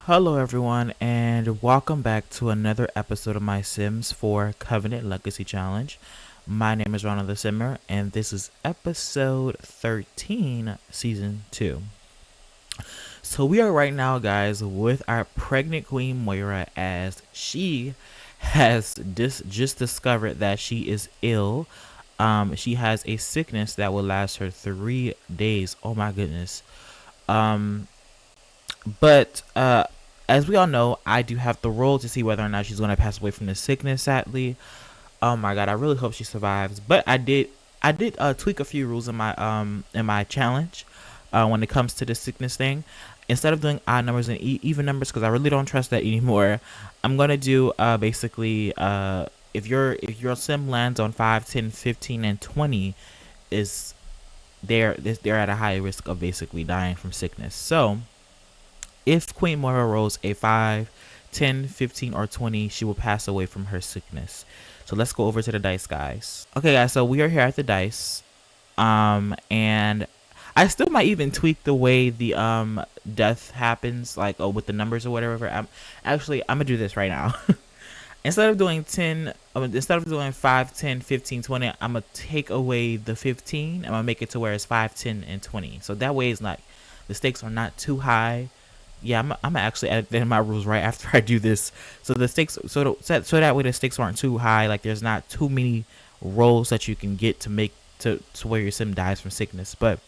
Hello, everyone, and welcome back to another episode of my Sims 4 Covenant Legacy Challenge. My name is Ronald the Simmer, and this is episode 13, season 2. So, we are right now, guys, with our pregnant queen Moira, as she has just discovered that she is ill. She has a sickness that will last her 3 days. Oh, my goodness. Um, but as we all know, I do have the role to see whether or not she's going to pass away from the sickness. Sadly, oh my god, I really hope she survives. But I did tweak a few rules in my challenge when it comes to the sickness thing. Instead of doing odd numbers and even numbers, because I really don't trust that anymore, I'm gonna do basically if your sim lands on 5, 10, 15, and 20, is they're at a high risk of basically dying from sickness. So if Queen Moira rolls a 5, 10, 15, or 20, she will pass away from her sickness. So let's go over to the dice, guys. Okay, guys, so we are here at the dice. And I still might even tweak the way the death happens, like with the numbers or whatever. I'm gonna do this right now. Instead of doing 5, 10, 15, 20, I'm gonna take away the 15. I'm gonna make it to where it's 5, 10, and 20. So that way it's not, the stakes are not too high. Yeah, I'm actually add in my rules right after I do this, so the stakes, so that way the stakes aren't too high. Like there's not too many rolls that you can get to make to where your sim dies from sickness. But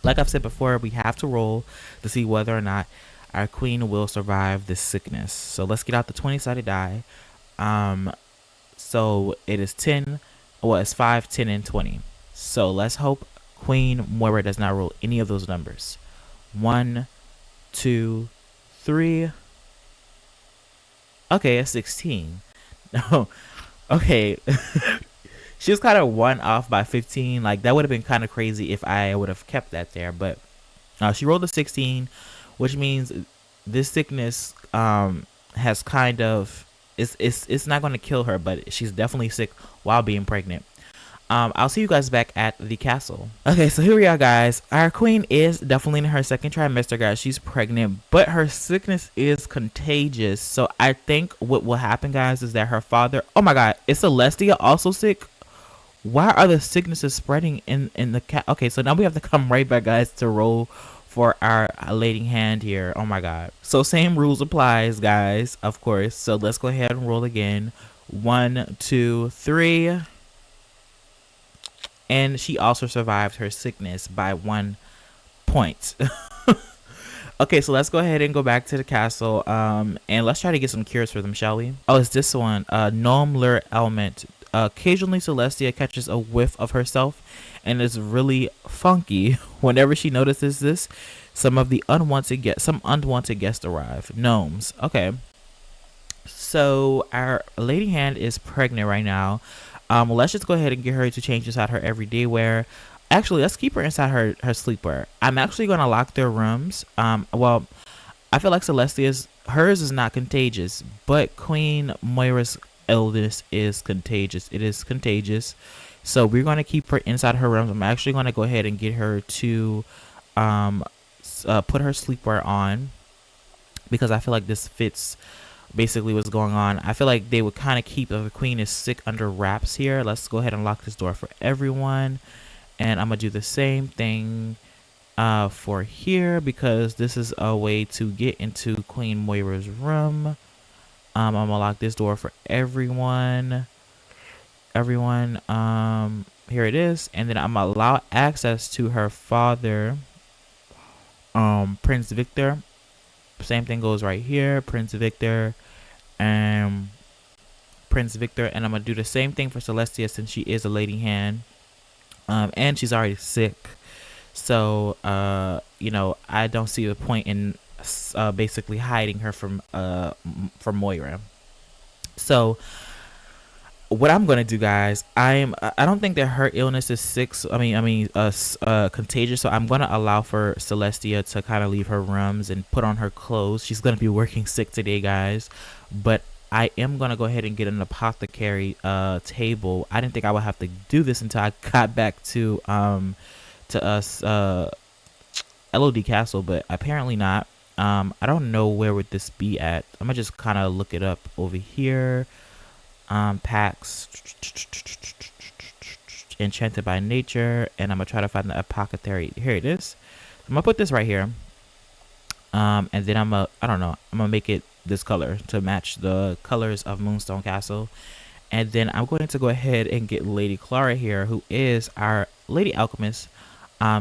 like I've said before, we have to roll to see whether or not our queen will survive this sickness. So let's get out the 20-sided die. Um, so it is 10. Well, it's 5, 10, and 20. So let's hope Queen Moira does not roll any of those numbers. 1, 2, 3. Okay, it's 16. No, okay. She was kind of one off by 15. Like that would have been kind of crazy if I would have kept that there. But she rolled a 16, which means this sickness has kind of, it's not going to kill her, but she's definitely sick while being pregnant. I'll see you guys back at the castle. Okay, so here we are, guys. Our queen is definitely in her second trimester, guys. She's pregnant, but her sickness is contagious. So I think what will happen, guys, is that her father, oh my god, is Celestia also sick? Why are the sicknesses spreading in the cat? Okay, so now we have to come right back, guys, to roll for our leading hand here. Oh my god. So same rules applies, guys, of course. So let's go ahead and roll again. 1, 2, 3. And she also survived her sickness by 1 point. Okay, so let's go ahead and go back to the castle. And let's try to get some cures for them, shall we? Oh, it's this one. Gnome Lure Element. Occasionally, Celestia catches a whiff of herself, and it's really funky. Whenever she notices this, some unwanted guests arrive. Gnomes. Okay. So our lady hand is pregnant right now. Let's just go ahead and get her to change inside her everyday wear. Actually, let's keep her inside her sleepwear. I'm actually gonna lock their rooms. Well, I feel like hers is not contagious, but Queen Moira's illness is contagious. It is contagious. So we're gonna keep her inside her rooms. I'm actually gonna go ahead and get her to put her sleepwear on, because I feel like this fits basically what's going on. I feel like they would kind of keep the queen is sick under wraps here. Let's go ahead and lock this door for everyone, and I'm gonna do the same thing for here, because this is a way to get into Queen Moira's room. I'm gonna lock this door for everyone. Here it is, and then I'm gonna allow access to her father, Prince Victor. Same thing goes right here, Prince Victor, and and I'm gonna do the same thing for Celestia, since she is a lady hand, and she's already sick. So I don't see the point in basically hiding her from Moira. So what I'm gonna do, guys, I don't think that her illness is sick. Contagious. So I'm gonna allow for Celestia to kind of leave her rooms and put on her clothes. She's gonna be working sick today, guys, but I am gonna go ahead and get an apothecary table. I didn't think I would have to do this until I got back to us LOD Castle, but apparently not. I don't know where would this be at. I'm gonna just kind of look it up over here. Packs Enchanted by Nature, and I'm gonna try to find the apothecary. Here it is. I'm gonna put this right here. And then I don't know, I'm gonna make it this color to match the colors of Moonstone Castle. And then I'm going to go ahead and get Lady Clara here, who is our Lady Alchemist.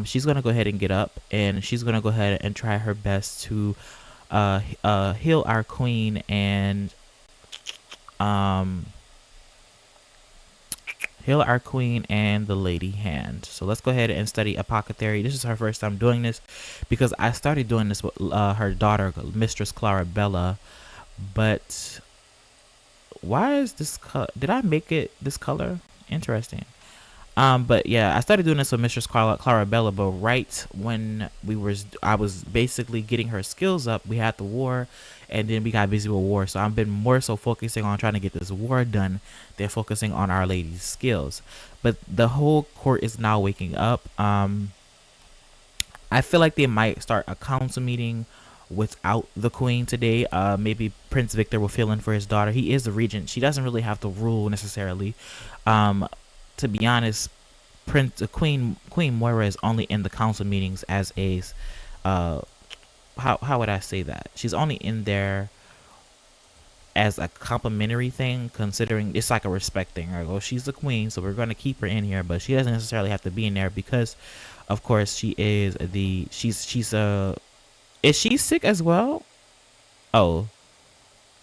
She's gonna go ahead and get up, and she's gonna go ahead and try her best to heal our queen and heal our queen and the lady hand. So let's go ahead and study apothecary. This is her first time doing this, because I started doing this with her daughter, Mistress Clarabella. But why is this did I make it this color? Interesting. But yeah, I started doing this with Mistress Clarabella, but right when I was basically getting her skills up, we had the war, and then we got busy with war. So I've been more so focusing on trying to get this war done than focusing on Our Lady's skills. But the whole court is now waking up. I feel like they might start a council meeting without the queen today. Maybe Prince Victor will fill in for his daughter. He is the regent. She doesn't really have to rule necessarily. To be honest, Queen Moira is only in the council meetings as a how would I say that? She's only in there as a complimentary thing, considering it's like a respect thing. Right? Well, she's the queen, so we're going to keep her in here, but she doesn't necessarily have to be in there because, of course, she is is she sick as well? Oh,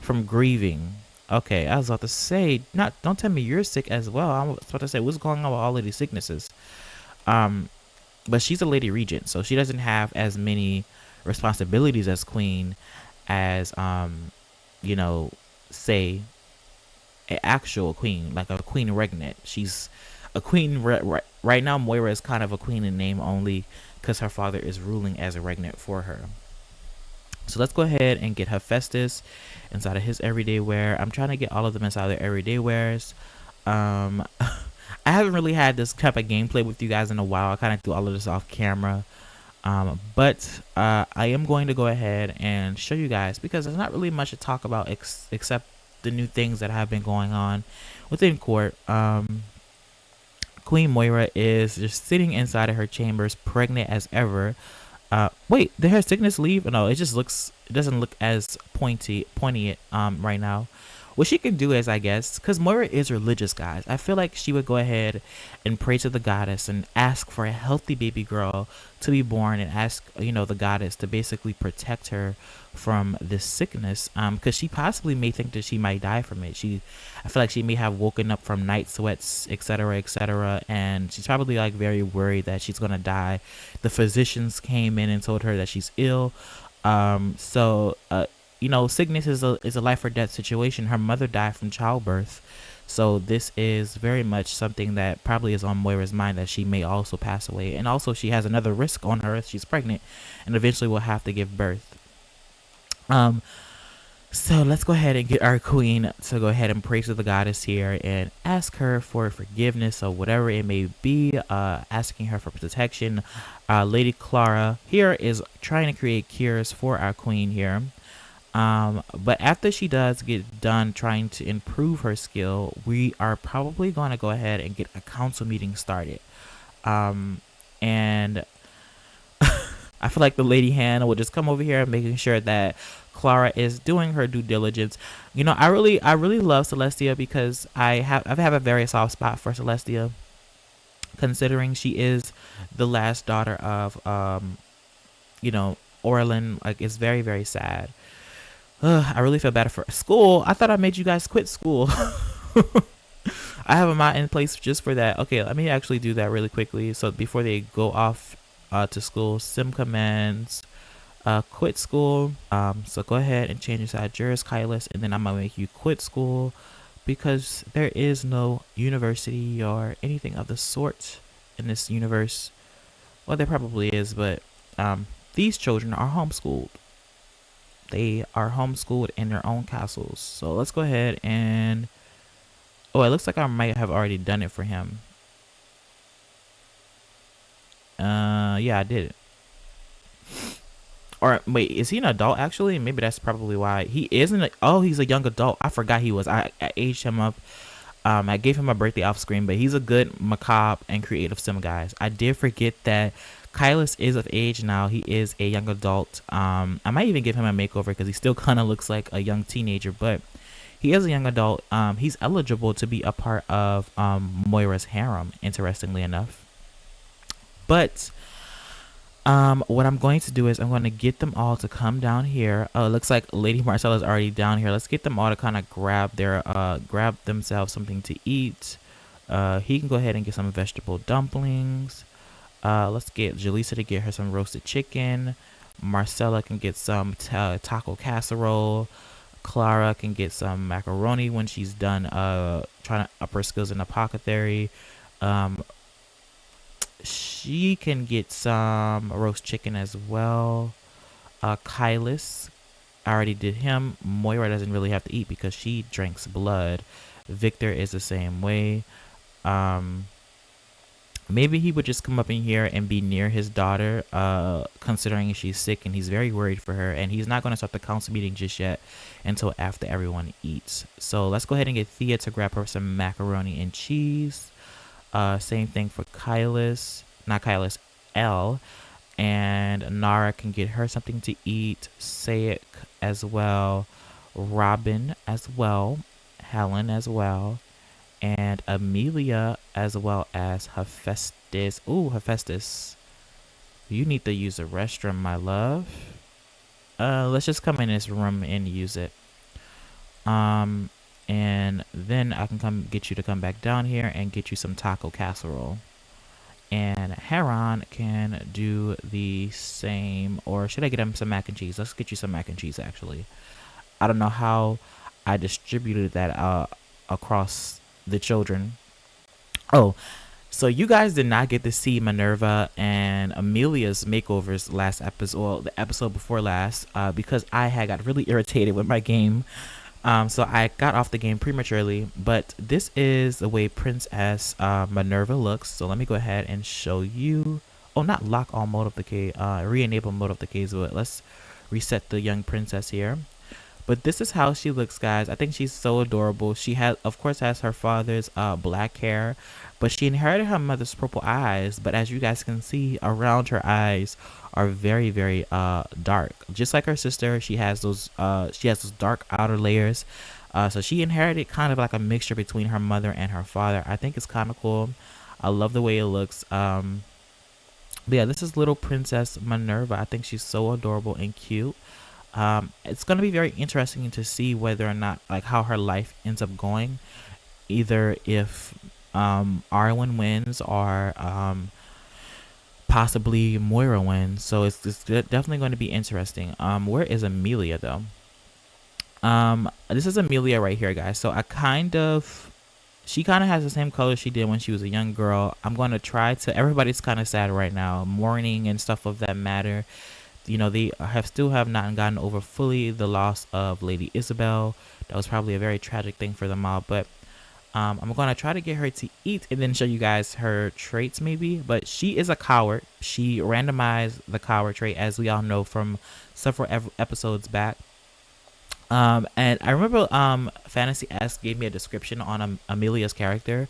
from grieving. Okay, I was about to say, don't tell me you're sick as well. I was about to say, what's going on with all of these sicknesses? But she's a lady regent, so she doesn't have as many responsibilities as queen as you know, say an actual queen, like a queen regnant. She's a queen right now. Moira is kind of a queen in name only because her father is ruling as a regnant for her. So let's go ahead and get Hephaestus inside of his everyday wear. I'm trying to get all of them inside their everyday wears. I haven't really had this type of gameplay with you guys in a while. I kind of do all of this off camera. But I am going to go ahead and show you guys, because there's not really much to talk about except the new things that have been going on within court. Queen Moira is just sitting inside of her chambers, pregnant as ever. Wait, did her sickness leave? No, it doesn't look as pointy right now. What she can do is, I guess, because Moira is religious, guys, I feel like she would go ahead and pray to the goddess and ask for a healthy baby girl to be born, and ask, the goddess to basically protect her from this sickness, because she possibly may think that she might die from it. I feel like she may have woken up from night sweats, etc., and she's probably like very worried that she's gonna die. The physicians came in and told her that she's ill. Sickness is a life or death situation. Her mother died from childbirth, so this is very much something that probably is on Moira's mind, that she may also pass away, and also she has another risk on her if she's pregnant, and eventually will have to give birth. So let's go ahead and get our queen to go ahead and pray to the goddess here and ask her for forgiveness or whatever it may be, asking her for protection. Lady Clara here is trying to create cures for our queen here. But after she does get done trying to improve her skill, we are probably going to go ahead and get a council meeting started. And I feel like the Lady Hannah will just come over here, making sure that Clara is doing her due diligence. I really love Celestia, because I have a very soft spot for Celestia, considering she is the last daughter of Orlin. Like, it's very, very sad. I really feel bad for school. I thought I made you guys quit school. I have a mod in place just for that. Okay, let me actually do that really quickly. So before they go off to school, sim commands quit school. So go ahead and change inside Juris Kylus, and then I'm gonna make you quit school, because there is no university or anything of the sort in this universe. Well, there probably is, but these children are homeschooled. They are homeschooled in their own castles. So let's go ahead and, oh, it looks like I might have already done it for him. Yeah, I did it. Or wait, is he an adult actually? Maybe that's probably why he isn't. Oh, he's a young adult. I forgot he was. I aged him up. I gave him a birthday off screen, but he's a good macabre and creative sim, guys. I did forget that Kylas is of age now. He is a young adult. I might even give him a makeover because he still kind of looks like a young teenager, but he is a young adult. He's eligible to be a part of Moira's harem, interestingly enough. But what I'm going to do is I'm going to get them all to come down here. It looks like Lady Marcella is already down here. Let's get them all to kind of grab themselves something to eat. He can go ahead and get some vegetable dumplings. Let's get Jaleesa to get her some roasted chicken. Marcella can get some taco casserole. Clara can get some macaroni when she's done trying to up her skills in apothecary. Um, she can get some roast chicken as well. Kylis, I already did him. Moira doesn't really have to eat because she drinks blood. Victor is the same way. Um, Maybe he would just come up in here and be near his daughter, considering she's sick and he's very worried for her. And he's not going to start the council meeting just yet until after everyone eats. So let's go ahead and get Thea to grab her some macaroni and cheese. Same thing for Kylis, not Kylis, L. And Nara can get her something to eat. Sayek as well. Robin as well. Helen as well. And Amelia as well as Hephaestus. Ooh, Hephaestus. You need to use the restroom, my love. Let's just come in this room and use it. And then I can come get you to come back down here and get you some taco casserole. And Heron can do the same, or should I get him some mac and cheese? Let's get you some mac and cheese, actually. I don't know how I distributed that across the children. Oh, so you guys did not get to see Minerva and Amelia's makeovers last episode, well, the episode before last, because I had got really irritated with my game. So I got off the game prematurely, but this is the way Princess Minerva looks. So let me go ahead and show you. Oh, not lock all mode of the cave, re-enable mode of the caves, but let's reset the young princess here. But this is how she looks, guys. I think she's so adorable. She has, of course, has her father's black hair, but she inherited her mother's purple eyes. But as you guys can see, around her eyes are very, very dark. Just like her sister, she has those dark outer layers. So she inherited kind of like a mixture between her mother and her father. I think it's kind of cool. I love the way it looks. But yeah, this is little Princess Minerva. I think she's so adorable and cute. It's going to be very interesting to see whether or not, like, how her life ends up going. Either if Arwen wins or possibly Moira wins. So it's definitely going to be interesting. Where is Amelia, though? This is Amelia right here, guys. So she kind of has the same color she did when she was a young girl. I'm going to try to, everybody's kind of sad right now, mourning and stuff of that matter. You know, they still have not gotten over fully the loss of Lady Isabel. That was probably a very tragic thing for them all. But I'm going to try to get her to eat and then show you guys her traits maybe. But she is a coward. She randomized the coward trait, as we all know from several episodes back. And I remember Fantasy S gave me a description on Amelia's character.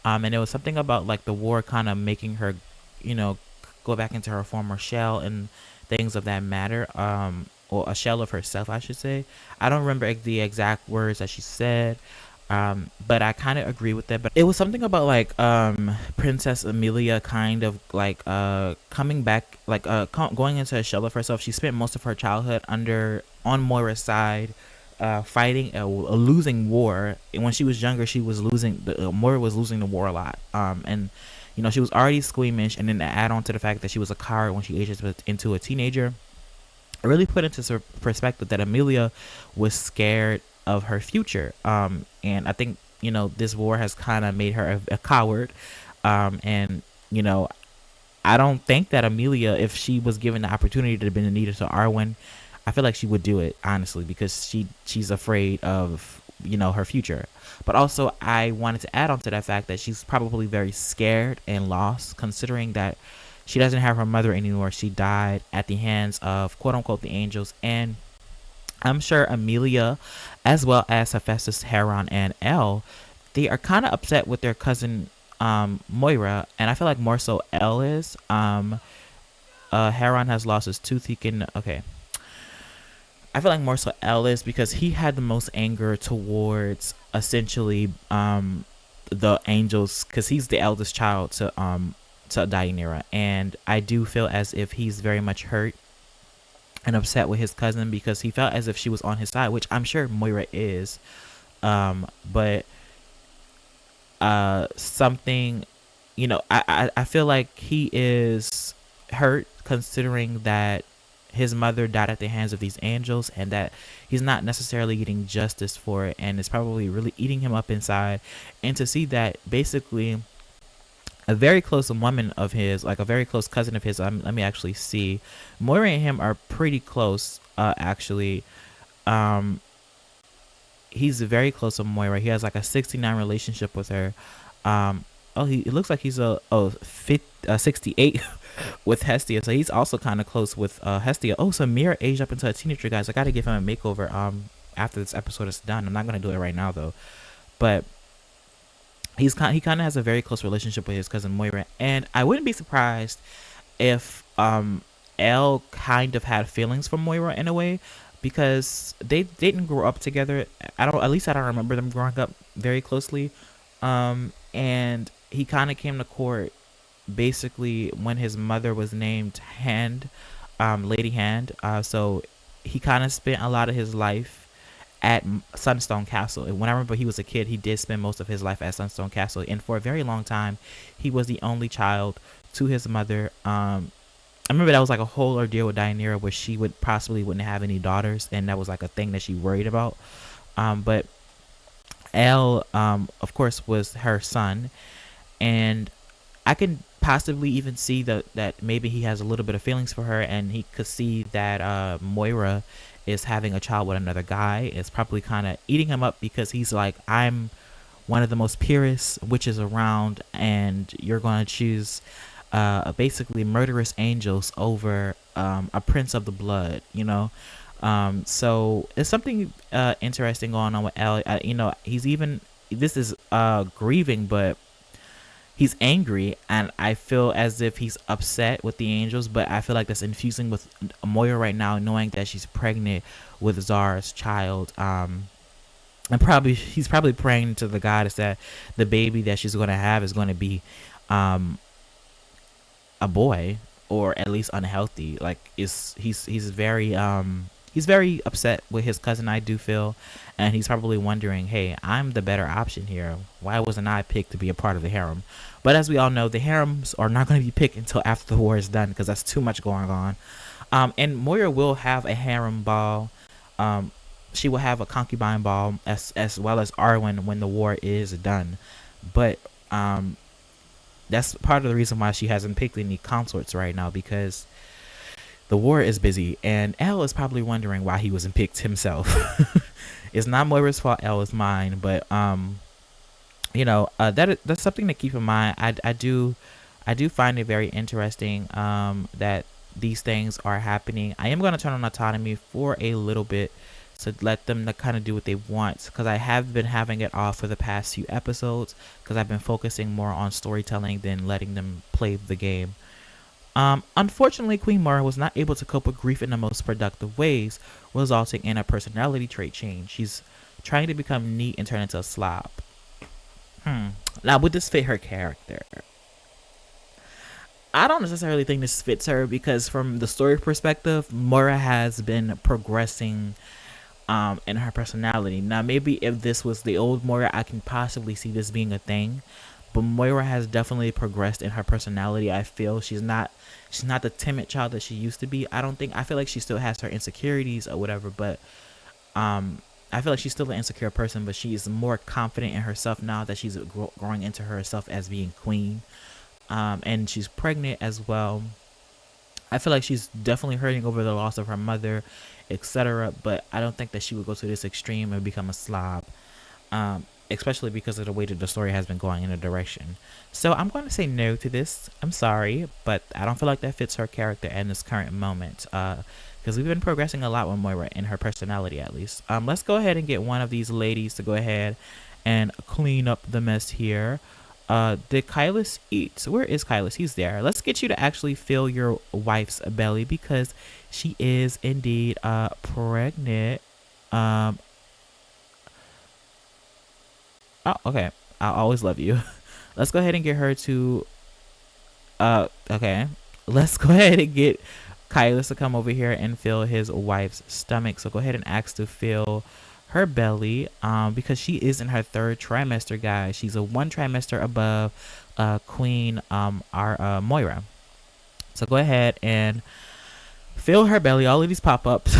And it was something about like the war kind of making her, you know, go back into her former shell and things of that matter, or a shell of herself, I should say. I don't remember the exact words that she said, but I kind of agree with that. But it was something about like Princess Amelia kind of like coming back, like going into a shell of herself. She spent most of her childhood on Moira's side, fighting a losing war. And when she was younger, she was losing. Moira was losing the war a lot, and you know, she was already squeamish, and then to add on to the fact that she was a coward when she aged into a teenager, it really put into perspective that Amelia was scared of her future. And I think, you know, this war has kind of made her a coward. And, you know, I don't think that Amelia, if she was given the opportunity to be needed to Arwen, I feel like she would do it, honestly, because she's afraid of, you know, her future. But also I wanted to add on to that fact that she's probably very scared and lost, considering that she doesn't have her mother anymore. She died at the hands of quote unquote the angels. And I'm sure Amelia, as well as Hephaestus, Heron, and Elle, they are kind of upset with their cousin Moira, and I feel like more so Elle is. Heron has lost his tooth. He can okay. I feel like more so Elle is because he had the most anger towards essentially the angels because he's the eldest child to Deianira, and I do feel as if he's very much hurt and upset with his cousin because he felt as if she was on his side, which I'm sure Moira is. But something, I feel like he is hurt considering that his mother died at the hands of these angels and that he's not necessarily getting justice for it, and it's probably really eating him up inside. And to see that basically a very close woman of his, like a very close cousin of his, let me actually see. Moira and him are pretty close, actually. He's very close to Moira. He has like a 69 relationship with her. It looks like he's 68 with Hestia, so he's also kind of close with Hestia. Oh, so Mira aged up into a teenager, guys. I gotta give him a makeover after this episode is done. I'm not gonna do it right now though, but he kind of has a very close relationship with his cousin Moira, and I wouldn't be surprised if Elle kind of had feelings for Moira in a way because they didn't grow up together. At least I don't remember them growing up very closely. And he kind of came to court basically when his mother was named Hand, Lady Hand. So he kind of spent a lot of his life at Sunstone Castle. And when I remember he was a kid, he did spend most of his life at Sunstone Castle. And for a very long time, he was the only child to his mother. I remember that was like a whole ordeal with Deianira where she wouldn't have any daughters, and that was like a thing that she worried about. But Elle, of course, was her son, and I can possibly even see that maybe he has a little bit of feelings for her, and he could see that Moira is having a child with another guy. It's probably kind of eating him up because he's like, I'm one of the most purest witches around, and you're going to choose basically murderous angels over a prince of the blood, so it's something interesting going on with Elle. He's even, this is grieving, but he's angry, and I feel as if he's upset with the angels, but I feel like that's infusing with Moira right now, knowing that she's pregnant with Zara's child. And he's probably praying to the goddess that the baby that she's going to have is going to be a boy, or at least unhealthy. Like he's very upset with his cousin, I do feel, and he's probably wondering, hey, I'm the better option here. Why wasn't I picked to be a part of the harem? But as we all know, the harems are not going to be picked until after the war is done because that's too much going on. And Moira will have a harem ball. She will have a concubine ball as well as Arwen when the war is done. But that's part of the reason why she hasn't picked any consorts right now, because the war is busy, and Elle is probably wondering why he wasn't picked himself. It's not Moira's fault, Elle is mine, but that's something to keep in mind. I do find it very interesting that these things are happening. I am going to turn on autonomy for a little bit to let them kind of do what they want, because I have been having it off for the past few episodes because I've been focusing more on storytelling than letting them play the game. Unfortunately, Queen Moira was not able to cope with grief in the most productive ways, resulting in a personality trait change. She's trying to become neat and turn into a slob. Now, would this fit her character? I don't necessarily think this fits her, because from the story perspective, Moira has been progressing in her personality. Now, maybe if this was the old Moira, I can possibly see this being a thing. But Moira has definitely progressed in her personality. I feel she's not the timid child that she used to be. I feel like she still has her insecurities or whatever, but I feel like she's still an insecure person, but she's more confident in herself now that she's growing into herself as being queen. And she's pregnant as well. I feel like she's definitely hurting over the loss of her mother, etc. But I don't think that she would go to this extreme and become a slob. especially because of the way that the story has been going in a direction. So I'm going to say no to this. I'm sorry, but I don't feel like that fits her character in this current moment. Because we've been progressing a lot with Moira in her personality, at least. Let's go ahead and get one of these ladies to go ahead and clean up the mess here. Did Kylus eat? Where is Kylus? He's there. Let's get you to actually fill your wife's belly because she is indeed pregnant. Um, oh, okay. I'll always love you. Let's go ahead and get her to. Okay. Let's go ahead and get Kylus to come over here and fill his wife's stomach. So go ahead and ask to fill her belly because she is in her third trimester, guys. She's a one trimester above Queen our Moira. So go ahead and fill her belly. All of these pop-ups.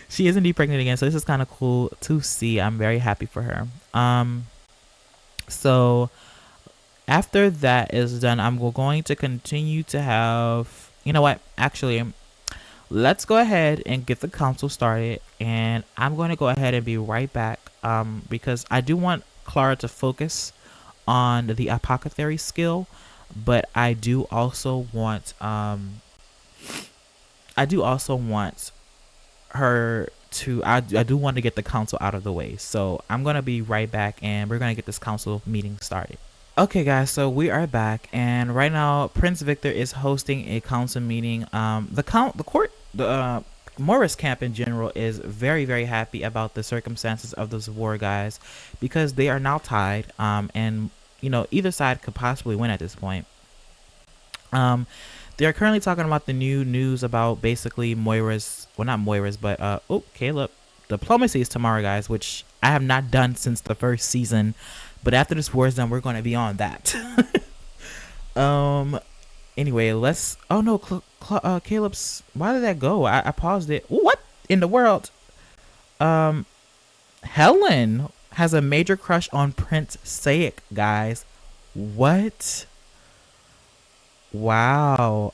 She is indeed pregnant again, so this is kind of cool to see. I'm very happy for her. So after that is done, I'm going to continue to have, you know what, actually, let's go ahead and get the council started, and I'm going to go ahead and be right back because I do want Clara to focus on the apothecary skill, but I do also want her to I do want to get the council out of the way. So I'm going to be right back, and we're going to get this council meeting started. Okay, guys, so we are back, and right now Prince Victor is hosting a council meeting. The Morris camp in general is very, very happy about the circumstances of this war, guys, because they are now tied. And you know, either side could possibly win at this point. They are currently talking about the new news about basically Moira's, well, not Moira's, but oh, Caleb, diplomacy is tomorrow, guys, which I have not done since the first season. But after this war is done, we're going to be on that. Anyway, let's. Oh no, Caleb's. Why did that go? I paused it. What in the world? Helen has a major crush on Prince Sayek, guys. What? Wow.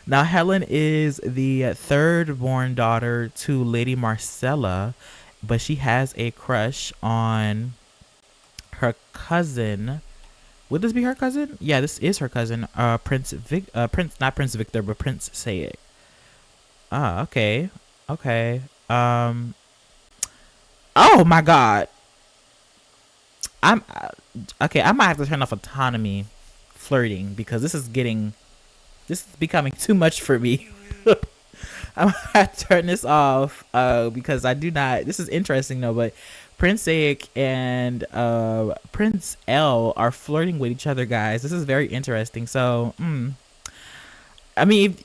Now Helen is the third born daughter to Lady Marcella, but she has a crush on her cousin. Would this be her cousin? Yeah, this is her cousin. Prince not Prince Victor, but Prince Sayek. Ah, okay. Okay. Oh my god. I'm okay, I might have to turn off autonomy flirting because this is becoming too much for me. I'm gonna have to turn this off because I do not. This is interesting though, but Prince Sayek and Prince L are flirting with each other, guys. This is very interesting. So, I mean,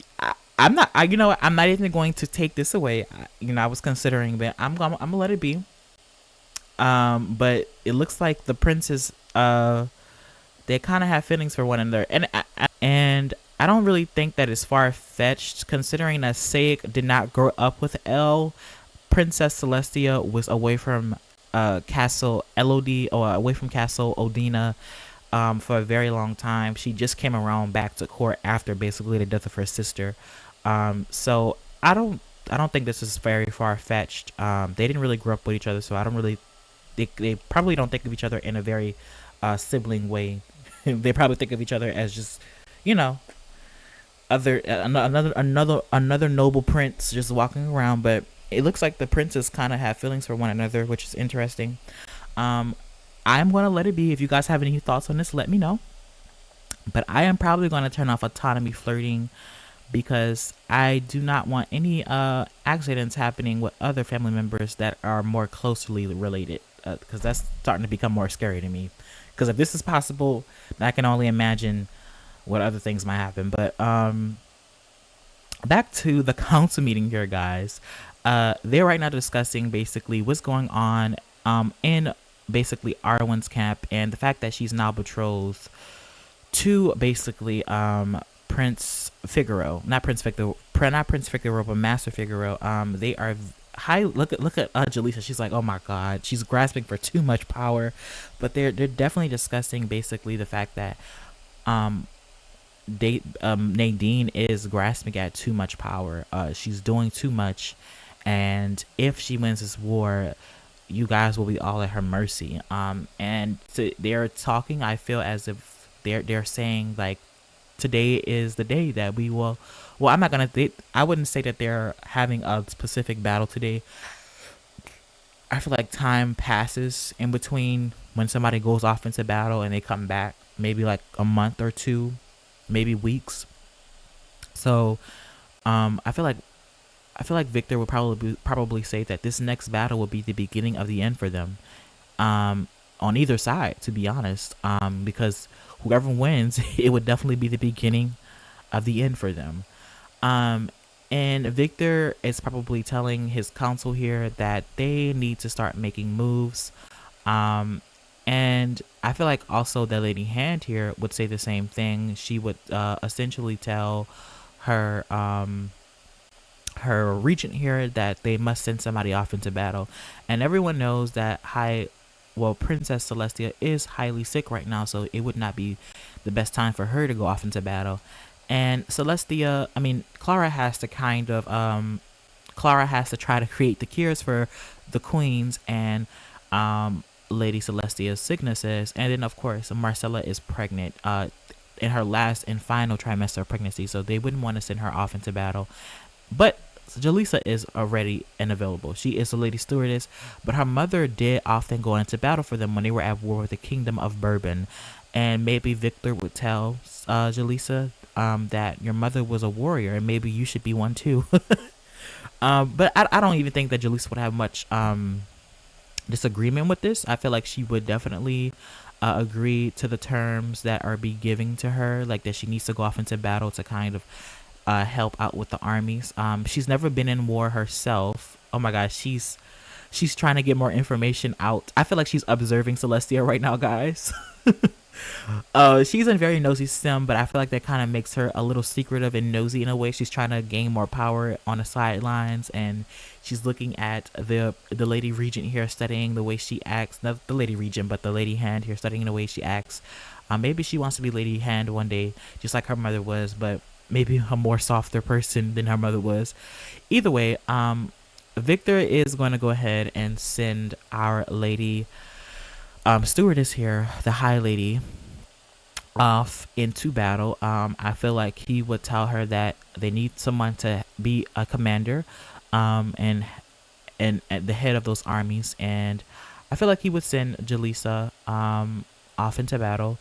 I'm not. You know what? I'm not even going to take this away. I was considering, but I'm gonna let it be. But it looks like the princes, they kind of have feelings for one another, and I don't really think that is far fetched, considering that Sayek did not grow up with L. Princess Celestia was away from Castle Elodie, or away from Castle Odina for a very long time. She just came around back to court after basically the death of her sister. So I don't think this is very far fetched. They didn't really grow up with each other, so I don't really. They probably don't think of each other in a very sibling way. They probably think of each other as just, another noble prince just walking around. But it looks like the princes kind of have feelings for one another, which is interesting. I'm gonna let it be. If you guys have any thoughts on this, let me know. But I am probably gonna turn off autonomy flirting because I do not want any accidents happening with other family members that are more closely related, because that's starting to become more scary to me. Because if this is possible, I can only imagine what other things might happen. But back to the council meeting here, guys. They're right now discussing basically what's going on in basically Arwen's camp, and the fact that she's now betrothed to basically Prince Figaro, not Prince Figaro, but Master Figaro. They are high. Look at Jaleesa. She's like, oh my god, she's grasping for too much power. But they're definitely discussing basically the fact that Nadine is grasping at too much power. She's doing too much, and if she wins this war, you guys will be all at her mercy. And they're talking. I feel as if they're saying like today is the day that we will. Well, I'm not gonna. I wouldn't say that they're having a specific battle today. I feel like time passes in between when somebody goes off into battle and they come back. Maybe like a month or two, maybe weeks. So, I feel like Victor would probably say that this next battle will be the beginning of the end for them. On either side, to be honest. Because whoever wins, it would definitely be the beginning of the end for them. Um, and Victor is probably telling his council here that they need to start making moves. Um, and I feel like also the Lady Hand here would say the same thing. She would essentially tell her her regent here that they must send somebody off into battle. And everyone knows that Princess Celestia is highly sick right now, so it would not be the best time for her to go off into battle. And Clara has to Clara has to try to create the cures for the queens and Lady Celestia's sicknesses. And then, of course, Marcella is pregnant in her last and final trimester of pregnancy, so they wouldn't want to send her off into battle. But Jaleesa is already unavailable. She is a lady stewardess, but her mother did often go into battle for them when they were at war with the Kingdom of Bourbon. And maybe Victor would tell Jaleesa that your mother was a warrior and maybe you should be one too. But I don't even think that Jaleesa would have much disagreement with this. I feel like she would definitely agree to the terms that are be giving to her, like that she needs to go off into battle to kind of help out with the armies. She's never been in war herself. Oh my gosh, she's trying to get more information out. I feel like she's observing Celestia right now, guys. She's a very nosy sim, but I feel like that kind of makes her a little secretive and nosy in a way. She's trying to gain more power on the sidelines, and she's looking at the Lady Regent here, studying the way she acts. Not the Lady Regent, but the Lady Hand here, studying the way she acts. Maybe she wants to be Lady Hand one day, just like her mother was, but maybe a more softer person than her mother was. Either way, Victor is going to go ahead and send our Lady Stewardess here, the High Lady, off into battle. I feel like he would tell her that they need someone to be a commander, and at the head of those armies. And I feel like he would send Jaleesa off into battle,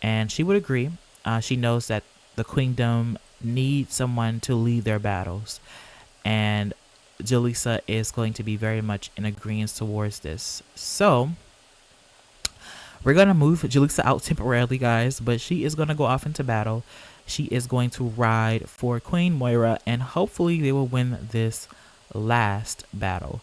and she would agree. She knows that the queendom needs someone to lead their battles, and Jaleesa is going to be very much in agreement towards this. So we're going to move Jaleesa out temporarily, guys, but she is going to go off into battle. She is going to ride for Queen Moira, and hopefully they will win this last battle.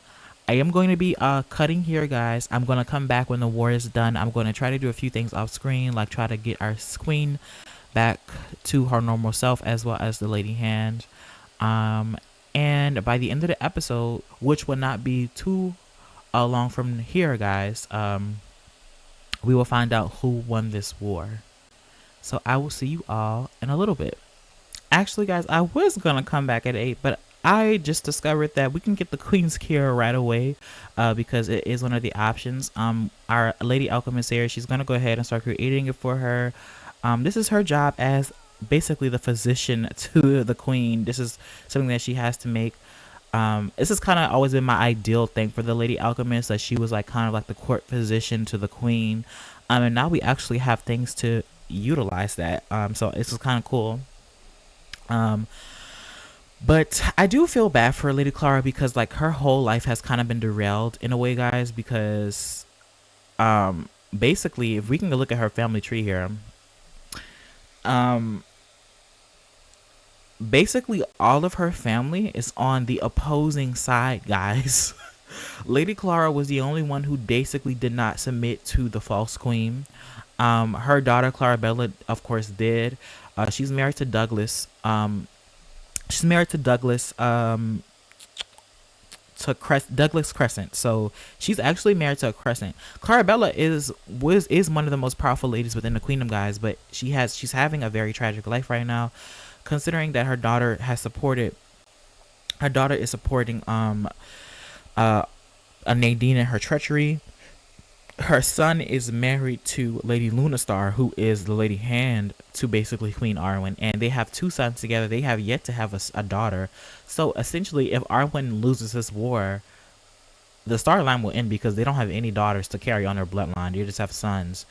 I am going to be cutting here, guys. I'm going to come back when the war is done. I'm going to try to do a few things off screen, like try to get our queen back to her normal self, as well as the Lady Hand. And by the end of the episode, which will not be too long from here, guys, we will find out who won this war. So I will see you all in a little bit. Actually, guys, I was going to come back at 8, but I just discovered that we can get the Queen's Cure right away because it is one of the options. Our Lady Alchemist here, she's going to go ahead and start creating it for her. This is her job as basically the physician to the Queen. This is something that she has to make. This has kind of always been my ideal thing for the Lady Alchemist, that she was like kind of like the court physician to the Queen. And now we actually have things to utilize that. So this is kind of cool. But I do feel bad for Lady Clara because like her whole life has kind of been derailed in a way, guys, because basically if we can look at her family tree here, basically all of her family is on the opposing side, guys. Lady Clara was the only one who basically did not submit to the false queen. Her daughter Clarabella, of course, did. She's married to Douglas. She's married to Douglas. Douglas Crescent. So she's actually married to a Crescent. Clarabella is one of the most powerful ladies within the Queendom, guys, but she's having a very tragic life right now, considering that her daughter is supporting Nadine and her treachery. Her son is married to Lady Lunastar, who is the lady hand to basically Queen Arwen, and they have two sons together. They have yet to have a daughter. So essentially, if Arwen loses this war, the storyline will end because they don't have any daughters to carry on their bloodline. They just have sons.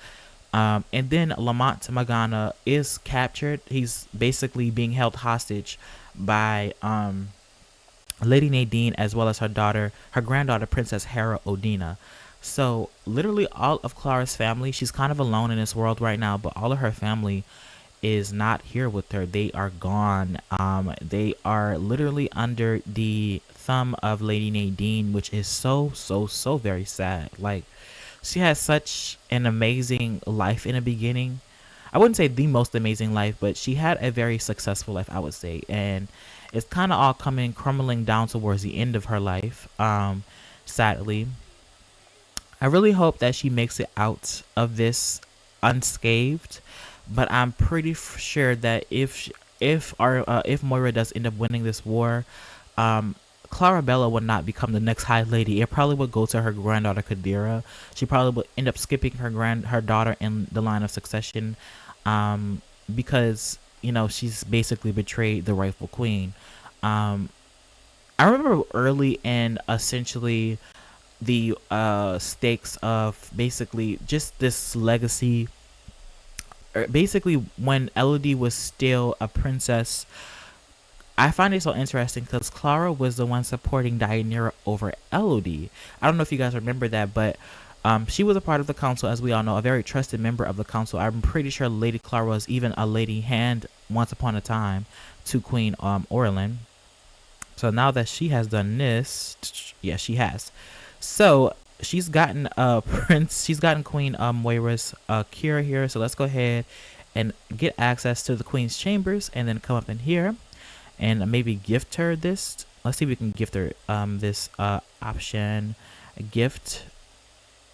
And then Lamont Magana is captured. He's basically being held hostage by Lady Nadine, as well as her granddaughter, Princess Hera Odina. So literally all of Clara's family, she's kind of alone in this world right now, but all of her family is not here with her. They are gone. They are literally under the thumb of Lady Nadine, which is so very sad. Like, she has such an amazing life in the beginning. I wouldn't say the most amazing life, but she had a very successful life, I would say. And it's kind of all crumbling down towards the end of her life, sadly. I really hope that she makes it out of this unscathed, but I'm pretty sure that if Moira does end up winning this war, Clarabella would not become the next High Lady. It probably would go to her granddaughter Kadira. She probably would end up skipping her daughter in the line of succession, because she's basically betrayed the rightful queen. I remember early in essentially the stakes of basically just this legacy. Basically, when Elodie was still a princess, I find it so interesting because Clara was the one supporting Deianira over Elodie. I don't know if you guys remember that, but she was a part of the council, as we all know, a very trusted member of the council. I'm pretty sure Lady Clara was even a lady hand once upon a time to Queen Orlin. So now that she has done this, yeah, she has. So she's gotten she's gotten Queen Moira's cure here. So let's go ahead and get access to the Queen's chambers, and then come up in here and maybe gift her this. Let's see if we can gift her this option,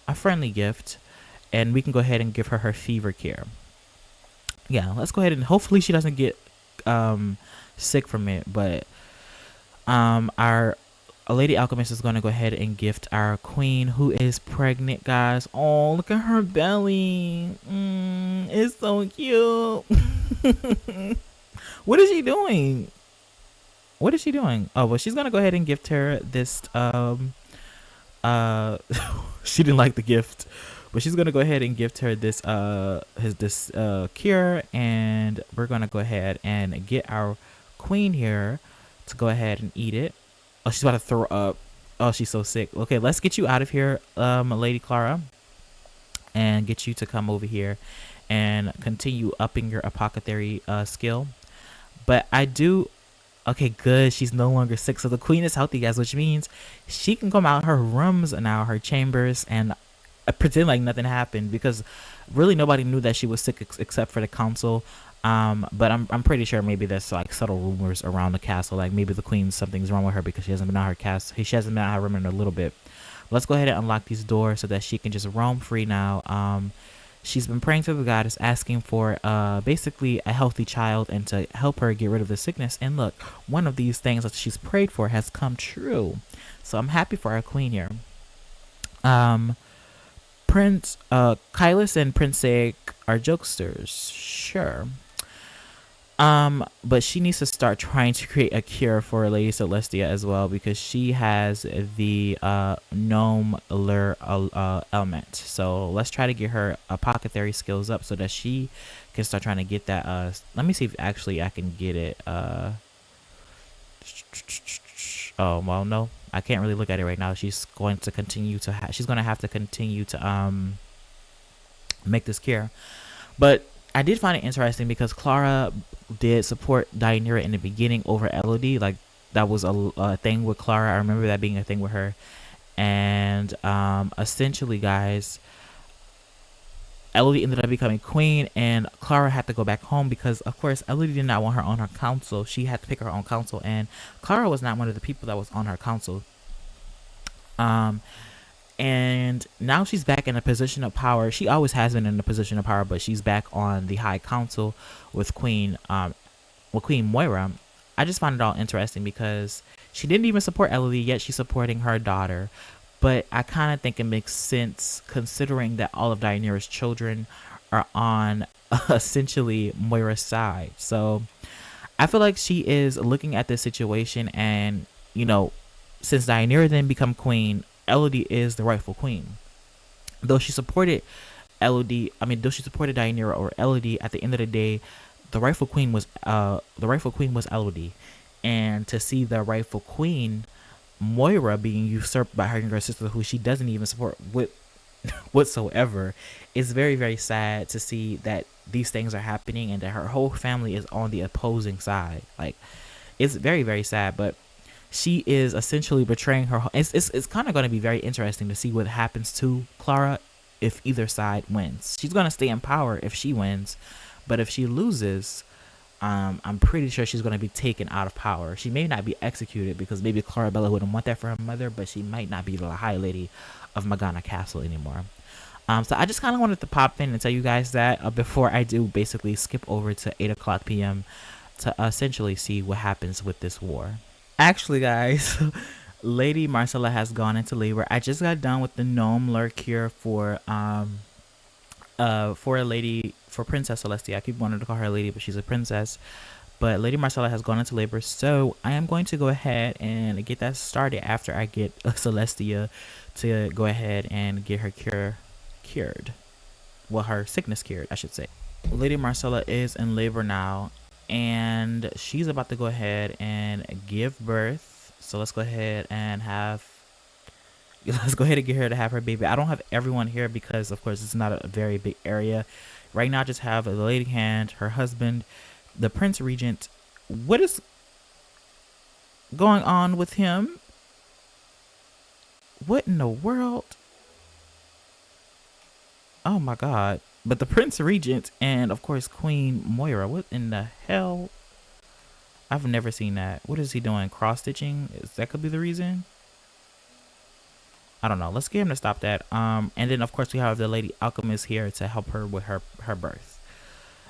a friendly gift, and we can go ahead and give her fever cure. Yeah, let's go ahead and hopefully she doesn't get sick from it. But our Lady Alchemist is going to go ahead and gift our queen, who is pregnant, guys. Oh, look at her belly. It's so cute. What is she doing? What is she doing? Oh, well, she's going to go ahead and gift her this. She didn't like the gift, but she's going to go ahead and gift her this cure, and we're going to go ahead and get our queen here to go ahead and eat it. Oh, she's about to throw up. Oh, she's so sick. Okay, let's get you out of here, Lady Clara, and get you to come over here and continue upping your apothecary skill. But I do. Okay, good. She's no longer sick, so the queen is healthy, guys, which means she can come out her rooms now, her chambers, and pretend like nothing happened, because really nobody knew that she was sick except for the council. But I'm pretty sure maybe there's like subtle rumors around the castle, like maybe the queen, something's wrong with her because she hasn't been out her castle. She hasn't been out her room in a little bit. Let's go ahead and unlock these doors so that she can just roam free now. She's been praying to the goddess, asking for basically a healthy child and to help her get rid of the sickness. And look, one of these things that she's prayed for has come true. So I'm happy for our queen here. Prince Kylus and Prince Saek are jokesters, sure. But she needs to start trying to create a cure for Lady Celestia as well, because she has the gnome lure element. So let's try to get her apothecary skills up so that she can start trying to get that. Let me see if actually I can get it. Oh well, no, I can't really look at it right now. She's going to continue to she's going to have to continue to make this cure. But I did find it interesting because Clara did support Deianira in the beginning over Elodie. Like, that was a thing with Clara. I remember that being a thing with her. And essentially, guys, Elodie ended up becoming queen, and Clara had to go back home because, of course, Elodie did not want her on her council. She had to pick her own council, and Clara was not one of the people that was on her council. And now she's back in a position of power. She always has been in a position of power, but she's back on the High Council with Queen Moira. I just find it all interesting because she didn't even support Elodie, yet she's supporting her daughter. but I kind of think it makes sense considering that all of Daenerys' children are on essentially Moira's side. So I feel like she is looking at this situation, and you know, since Daenerys didn't become queen, Elodie is the rightful queen. Though she supported though she supported Daenerys or Elodie, at the end of the day, the rightful queen was Elodie, and to see the rightful queen Moira being usurped by her younger sister, who she doesn't even support with whatsoever, is very very sad to see that these things are happening and that her whole family is on the opposing side. Like, it's very very sad, but she is essentially betraying her. It's kind of going to be very interesting to see what happens to Clara if either side wins. She's going to stay in power if she wins, but if she loses, I'm pretty sure she's going to be taken out of power. She may not be executed because maybe Clarabella wouldn't want that for her mother, but she might not be the High Lady of Morgana Castle anymore. So I just kind of wanted to pop in and tell you guys that before I do basically skip over to 8 o'clock p.m. to essentially see what happens with this war. Actually, guys, Lady Myrcella has gone into labor. I just got done with the gnome lure cure for Princess Celestia. I keep wanting to call her a lady, but she's a princess. But Lady Myrcella has gone into labor, so I am going to go ahead and get that started after I get Celestia to go ahead and get her cured. Well, her sickness cured, I should say. Lady Myrcella is in labor now, and she's about to go ahead and give birth. So let's go ahead and get her to have her baby. I don't have everyone here because of course it's not a very big area. Right now I just have the Lady Hand, her husband, the Prince Regent. What is going on with him? What in the world? Oh my god. But the Prince Regent and of course Queen Moira. What in the hell? I've never seen that. What is he doing? Cross stitching? That could be the reason? I don't know. Let's get him to stop that. And then of course we have the Lady Alchemist here to help her with her birth.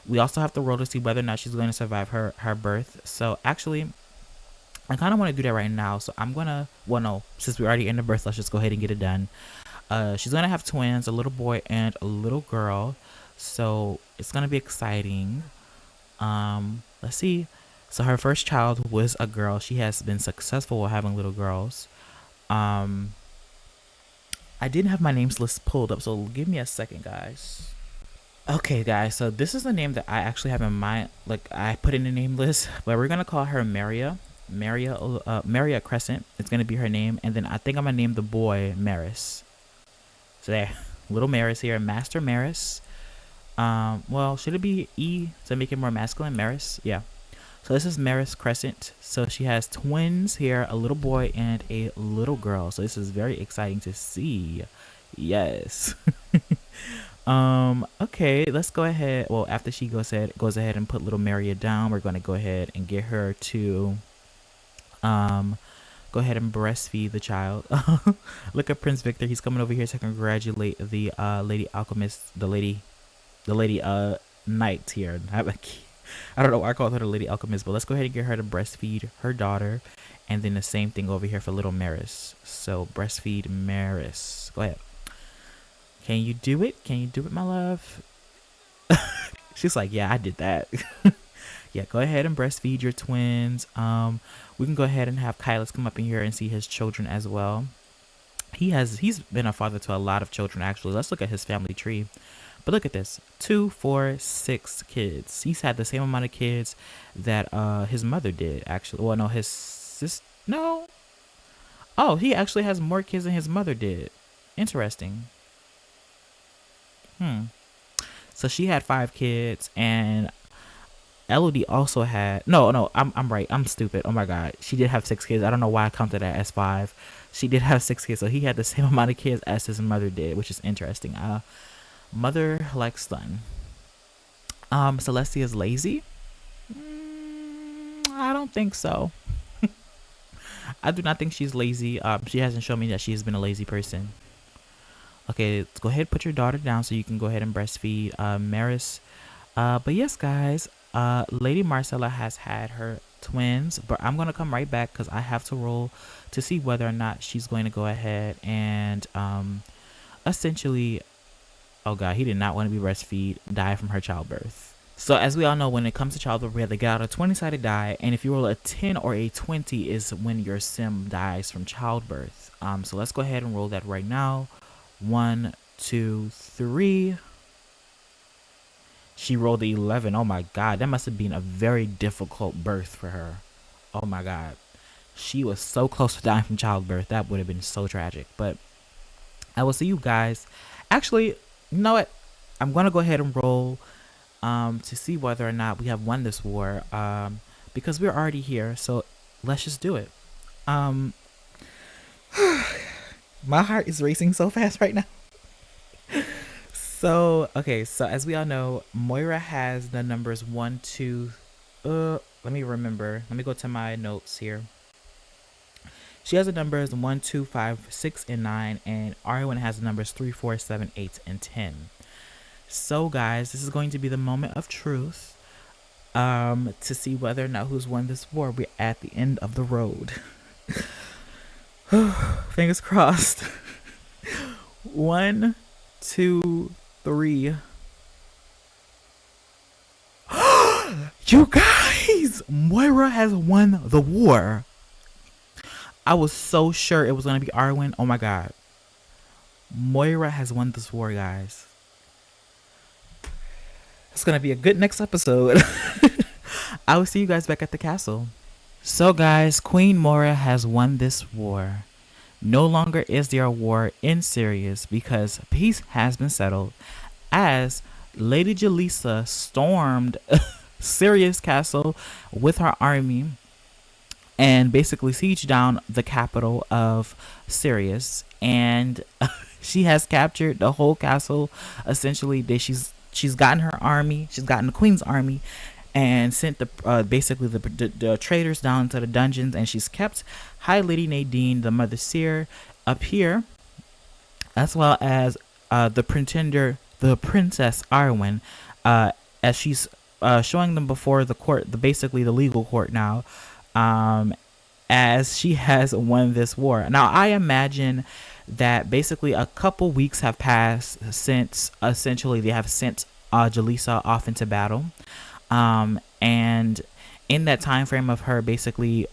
We also have to roll to see whether or not she's going to survive her birth. So actually, I kind of want to do that right now. So I'm gonna, well no, since we're already in the birth, let's just go ahead and get it done. She's gonna have twins, a little boy and a little girl. So it's gonna be exciting. Let's see. So her first child was a girl. She has been successful with having little girls. I didn't have my names list pulled up, so give me a second, guys. Okay, guys, so this is the name that I actually have in mind. Like, I put in the name list, but we're gonna call her Maria Crescent. It's gonna be her name, and then I think I'm gonna name the boy Maris. So there, little Maris here, Master Maris. Well, should it be E to make it more masculine? Maris, yeah. So this is Maris Crescent. So she has twins here, a little boy and a little girl. So this is very exciting to see. Yes. Okay, let's go ahead. Well, after she goes ahead and put little Maria down, we're going to go ahead and get her to go ahead and breastfeed the child. Look at Prince Victor. He's coming over here to congratulate the Lady Alchemist, the lady knight here. I don't know why I called her the Lady Alchemist, but let's go ahead and get her to breastfeed her daughter. And then the same thing over here for little Maris. So breastfeed Maris. Go ahead. Can you do it? Can you do it, my love? She's like, yeah, I did that. Yeah, go ahead and breastfeed your twins. We can go ahead and have Kylus come up in here and see his children as well. He's been a father to a lot of children, actually. Let's look at his family tree. But look at this, 2, 4, 6 kids. He's had the same amount of kids that his mother did, actually. Well, no, his sister, no. Oh, he actually has more kids than his mother did. Interesting. So she had 5 kids, and Elodie also had, no, I'm right. I'm stupid. Oh my God. She did have 6 kids. I don't know why I counted that as 5. She did have 6 kids. So he had the same amount of kids as his mother did, which is interesting. Mother like son. Celestia is lazy. I don't think so. I do not think she's lazy. She hasn't shown me that she's been a lazy person. Okay, let's go ahead and put your daughter down so you can go ahead and breastfeed Maris. But yes, guys, Lady Myrcella has had her twins, but I'm gonna come right back because I have to roll to see whether or not she's going to go ahead and essentially, oh god, he did not want to be breastfeed, die from her childbirth. So as we all know, when it comes to childbirth, we have to get out a 20-sided die, and if you roll a 10 or a 20 is when your sim dies from childbirth. So let's go ahead and roll that right now. 1, 2, 3. She rolled the 11. Oh my god, that must have been a very difficult birth for her. Oh my god. She was so close to dying from childbirth. That would have been so tragic. But I will see you guys. Actually, you know what? I'm going to go ahead and roll to see whether or not we have won this war, because we're already here. So let's just do it. My heart is racing so fast right now. So, okay, so as we all know, Moira has the numbers 1, 2, let me remember. Let me go to my notes here. She has the numbers 1, 2, 5, 6, and 9, and Arwen has the numbers 3, 4, 7, 8, and 10. So, guys, this is going to be the moment of truth, to see whether or not who's won this war. We're at the end of the road. Fingers crossed. 1, 2, 3. You guys, Moira has won the war. I was so sure it was going to be Arwen. Oh my god. Moira has won this war, guys. It's going to be a good next episode. I will see you guys back at the castle. So guys, Queen Moira has won this war. No longer is there a war in Sirius because peace has been settled, as Lady Jaleesa stormed Sirius Castle with her army and basically sieged down the capital of Sirius, and she has captured the whole castle. Essentially, she's gotten her army, she's gotten the Queen's army, and sent the basically the traitors down to the dungeons, and she's kept High Lady Nadine, the Mother Seer, up here, as well as the Princess Arwen, as she's showing them before the court, basically the legal court now, as she has won this war. Now, I imagine that basically a couple weeks have passed since essentially they have sent Jaleesa off into battle. And in that time frame of her basically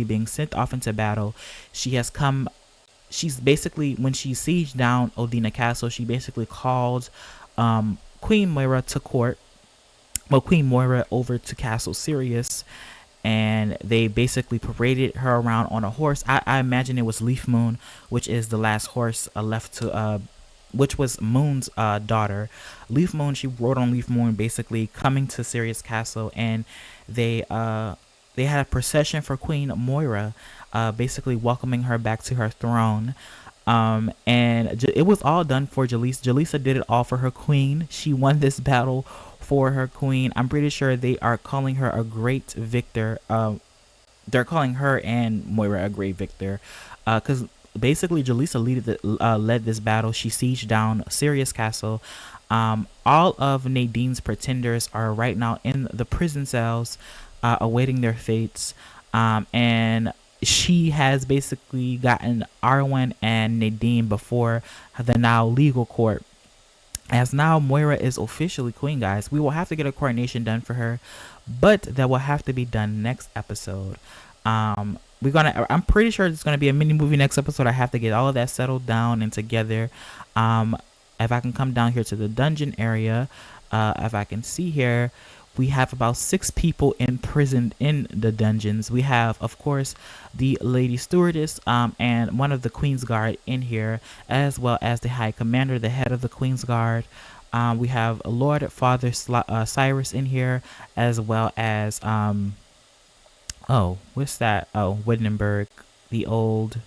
being sent off into battle, she's basically, when she sieged down Odina Castle, she basically called Queen Moira to court. Well, Queen Moira over to Castle Sirius, and they basically paraded her around on a horse. I imagine it was Leaf Moon, which is the last horse left to which was Moon's daughter. Leaf Moon, she rode on Leaf Moon, basically coming to Sirius Castle, and they had a procession for Queen Moira, basically welcoming her back to her throne. And it was all done for Jaleesa. Jaleesa did it all for her queen. She won this battle for her queen. I'm pretty sure they are calling her a great victor. They're calling her and Moira a great victor, because basically Jaleesa led this battle. She sieged down Sirius Castle. All of Nadine's pretenders are right now in the prison cells, awaiting their fates. And she has basically gotten Arwen and Nadine before the now legal court, as now Moira is officially queen, guys. We will have to get a coronation done for her, but that will have to be done next episode. I'm pretty sure it's gonna be a mini movie next episode. I have to get all of that settled down and together. If I can come down here to the dungeon area, if I can see here, we have about 6 people imprisoned in the dungeons. We have, of course, the Lady Stewardess, and one of the Queen's Guard in here, as well as the High Commander, the head of the Queen's Guard. We have Lord Father Cyrus in here, as well as what's that? Oh, Wittenberg, the old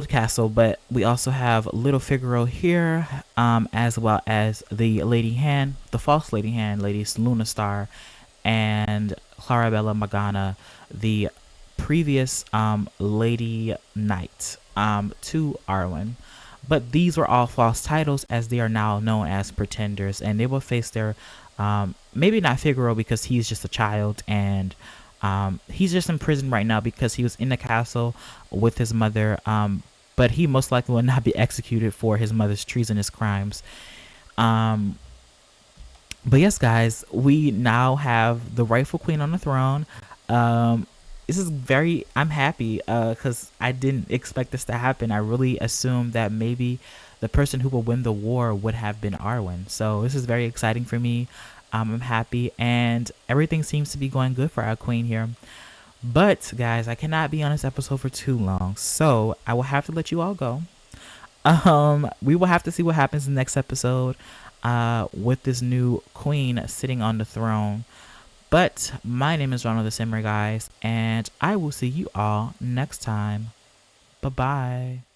castle. But we also have Little Figaro here, as well as the Lady Hand, the false Lady Hand, Lady Luna Star, and Clarabella Magana, the previous Lady Knight to Arwen. But these were all false titles, as they are now known as pretenders, and they will face their maybe not Figaro because he's just a child, and he's just in prison right now because he was in the castle with his mother. But he most likely will not be executed for his mother's treasonous crimes. Um, but yes, guys, we now have the rightful queen on the throne. Um, this is very. I'm happy because I didn't expect this to happen. I really assumed that maybe the person who will win the war would have been Arwen. So this is very exciting for me. I'm happy, and everything seems to be going good for our queen here. But guys, I cannot be on this episode for too long, so I will have to let you all go. We will have to see what happens in the next episode with this new queen sitting on the throne. But my name is Ronald the Simmer, guys, and I will see you all next time. Bye bye.